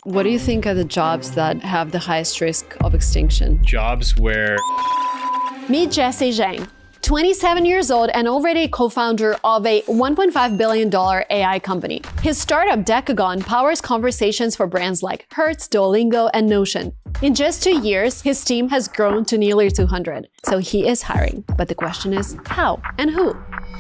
What do you think are the jobs that have the highest risk of extinction? Jobs where... Meet Jesse Zhang, 27 years old and already co-founder of a $1.5 billion AI company. His startup Decagon powers conversations for brands like Hertz, Duolingo, and Notion. In just 2 years, his team has grown to nearly 200. So he is hiring. But the question is, how and who?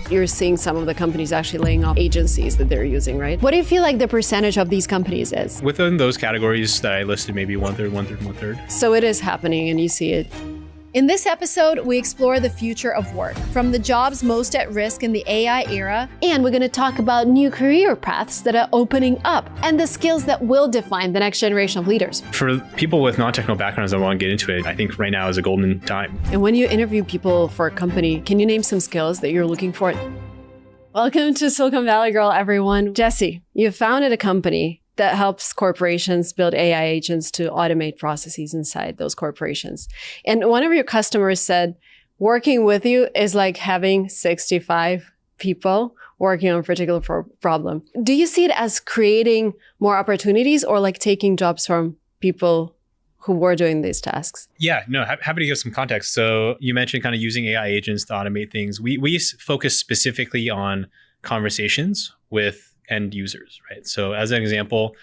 You're seeing some of the companies actually laying off agencies that they're using, right? What do you feel like the percentage of these companies is? Within those categories that I listed, maybe one third. So it is happening and you see it. In this episode, we explore the future of work, from the jobs most at risk in the AI era, and we're going to talk about new career paths that are opening up and the skills that will define the next generation of leaders. For people with non-technical backgrounds that want to get into it, I think right now is a golden time. And when you interview people for a company, can you name some skills that you're looking for? Welcome to Silicon Valley Girl, everyone. Jesse, you founded a company that helps corporations build AI agents to automate processes inside those corporations. And one of your customers said, working with you is like having 65 people working on a particular problem. Do you see it as creating more opportunities or like taking jobs from people who were doing these tasks? Yeah, no, happy to give some context. So you mentioned kind of using AI agents to automate things. We focus specifically on conversations with end users, right? So as an example,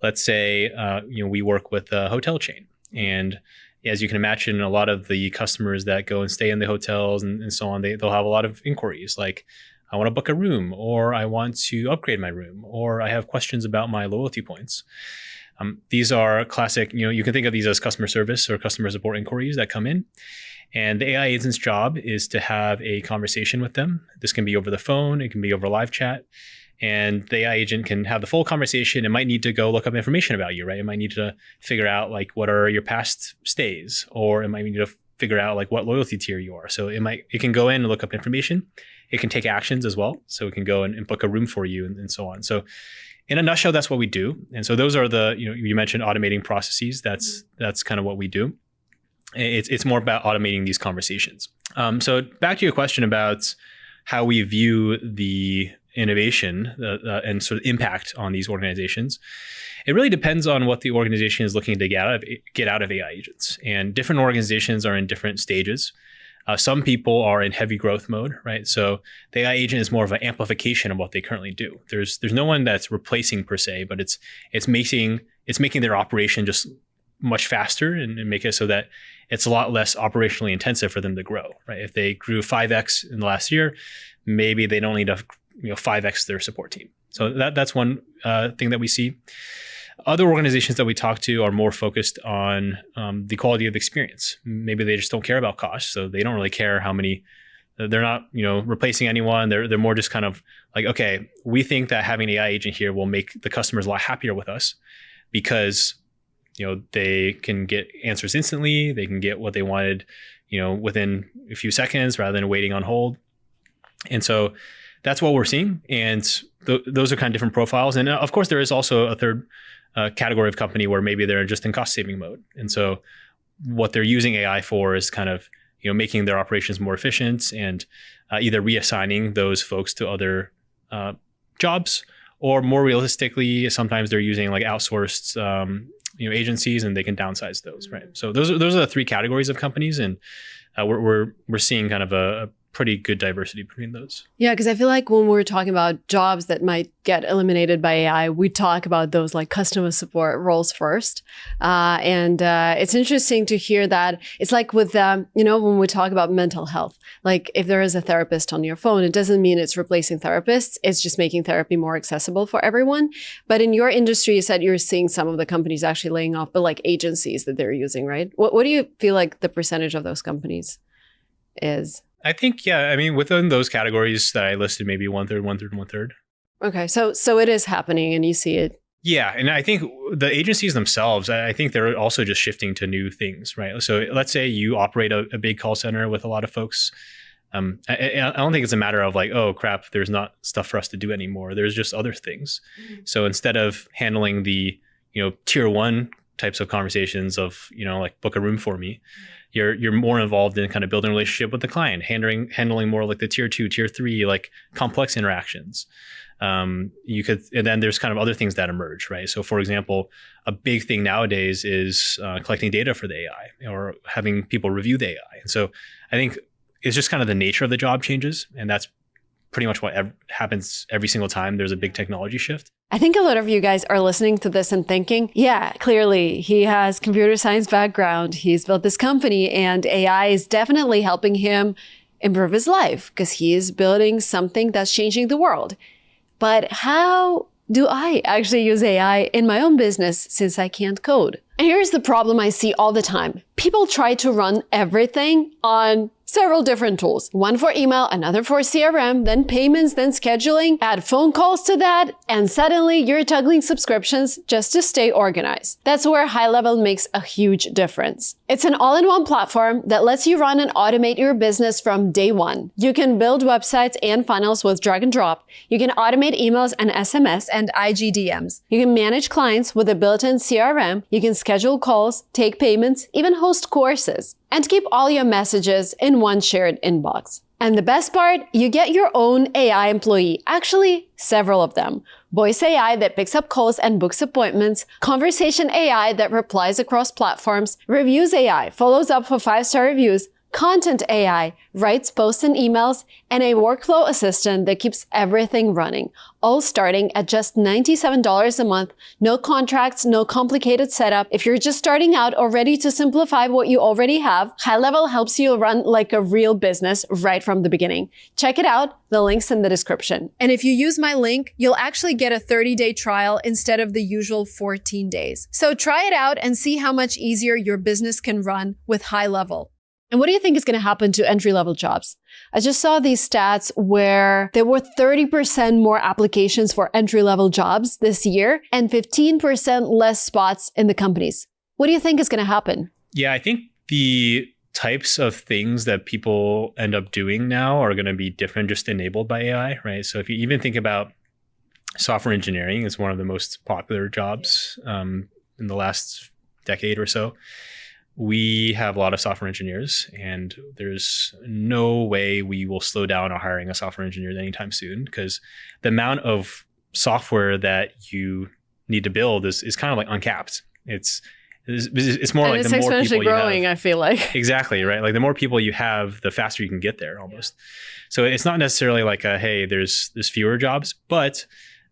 let's say we work with a hotel chain, and as you can imagine, a lot of the customers that go and stay in the hotels and so on, they'll have a lot of inquiries like, I want to book a room, or I want to upgrade my room, or I have questions about my loyalty points. These are classic, you can think of these as customer service or customer support inquiries that come in. And the AI agent's job is to have a conversation with them. This can be over the phone, it can be over live chat. And the AI agent can have the full conversation. It might need to go look up information about you, right? It might need to figure out like what are your past stays, or it might need to figure out like what loyalty tier you are. So it can go in and look up information. It can take actions as well. So it can go and book a room for you and so on. So in a nutshell, that's what we do. And so those are the, you mentioned automating processes. That's kind of what we do. It's more about automating these conversations. So back to your question about how we view the innovation and sort of impact on these organizations. It really depends on what the organization is looking to get out of AI agents. And different organizations are in different stages. Some people are in heavy growth mode, right? So the AI agent is more of an amplification of what they currently do. There's no one that's replacing per se, but it's making their operation just much faster and make it so that it's a lot less operationally intensive for them to grow, right? If they grew 5x in the last year, maybe they don't need to 5x their support team. So that's one thing that we see. Other organizations that we talk to are more focused on the quality of experience. Maybe they just don't care about cost, so they don't really care how many. They're not replacing anyone. They're more just kind of like, okay, we think that having an AI agent here will make the customers a lot happier with us because they can get answers instantly. They can get what they wanted within a few seconds rather than waiting on hold. And so that's what we're seeing. And those are kind of different profiles. And of course, there is also a third category of company where maybe they're just in cost saving mode. And so what they're using AI for is kind of making their operations more efficient and either reassigning those folks to other jobs, or more realistically, sometimes they're using like outsourced agencies, and they can downsize those, right? So those are the three categories of companies, and we're seeing kind of a pretty good diversity between those. Yeah, because I feel like when we're talking about jobs that might get eliminated by AI, we talk about those like customer support roles first. And it's interesting to hear that it's like with, when we talk about mental health, like if there is a therapist on your phone, it doesn't mean it's replacing therapists. It's just making therapy more accessible for everyone. But in your industry, you said you're seeing some of the companies actually laying off, but like agencies that they're using, right? What do you feel like the percentage of those companies is? I think, within those categories that I listed, maybe one third. Okay. So it is happening and you see it. Yeah. And I think the agencies themselves, I think they're also just shifting to new things, right? So let's say you operate a big call center with a lot of folks. I don't think it's a matter of like, oh crap, there's not stuff for us to do anymore. There's just other things. Mm-hmm. So instead of handling the, tier one types of conversations of, like book a room for me, you're more involved in kind of building a relationship with the client, handling more like the tier 2, tier 3, like complex interactions. And then there's kind of other things that emerge, right? So for example, a big thing nowadays is collecting data for the AI or having people review the AI. And so I think it's just kind of the nature of the job changes. And that's pretty much what happens every single time there's a big technology shift. I think a lot of you guys are listening to this and thinking, yeah, clearly he has computer science background. He's built this company and AI is definitely helping him improve his life because he is building something that's changing the world. But how do I actually use AI in my own business since I can't code? And here's the problem I see all the time. People try to run everything on several different tools. One for email, another for CRM, then payments, then scheduling, add phone calls to that, and suddenly you're juggling subscriptions just to stay organized. That's where High Level makes a huge difference. It's an all-in-one platform that lets you run and automate your business from day one. You can build websites and funnels with drag and drop. You can automate emails and SMS and IGDMs. You can manage clients with a built-in CRM. You can schedule calls, take payments, even host courses, and keep all your messages in one shared inbox. And the best part, you get your own AI employee, actually several of them. Voice AI that picks up calls and books appointments, conversation AI that replies across platforms, reviews AI, follows up for 5-star reviews, content AI, writes posts and emails, and a workflow assistant that keeps everything running, all starting at just $97 a month. No contracts, no complicated setup. If you're just starting out or ready to simplify what you already have, High Level helps you run like a real business right from the beginning. Check it out. The link's in the description. And if you use my link, you'll actually get a 30-day trial instead of the usual 14 days. So try it out and see how much easier your business can run with High Level. And what do you think is going to happen to entry-level jobs? I just saw these stats where there were 30% more applications for entry-level jobs this year and 15% less spots in the companies. What do you think is going to happen? Yeah, I think the types of things that people end up doing now are going to be different, just enabled by AI, right? So if you even think about software engineering, it's one of the most popular jobs in the last decade or so. We have a lot of software engineers, and there's no way we will slow down on hiring a software engineer anytime soon, because the amount of software that you need to build is kind of like uncapped. It's more and like it's the more people exponentially growing, you have. I feel like. Exactly, right? Like the more people you have, the faster you can get there almost. So it's not necessarily like, hey, there's fewer jobs, but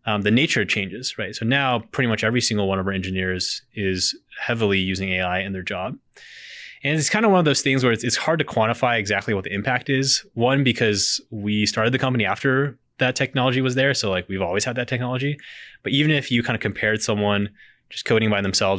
the nature changes, right? So now pretty much every single one of our engineers is heavily using AI in their job. And it's kind of one of those things where it's hard to quantify exactly what the impact is. One, because we started the company after that technology was there. So like we've always had that technology. But even if you kind of compared someone just coding by themselves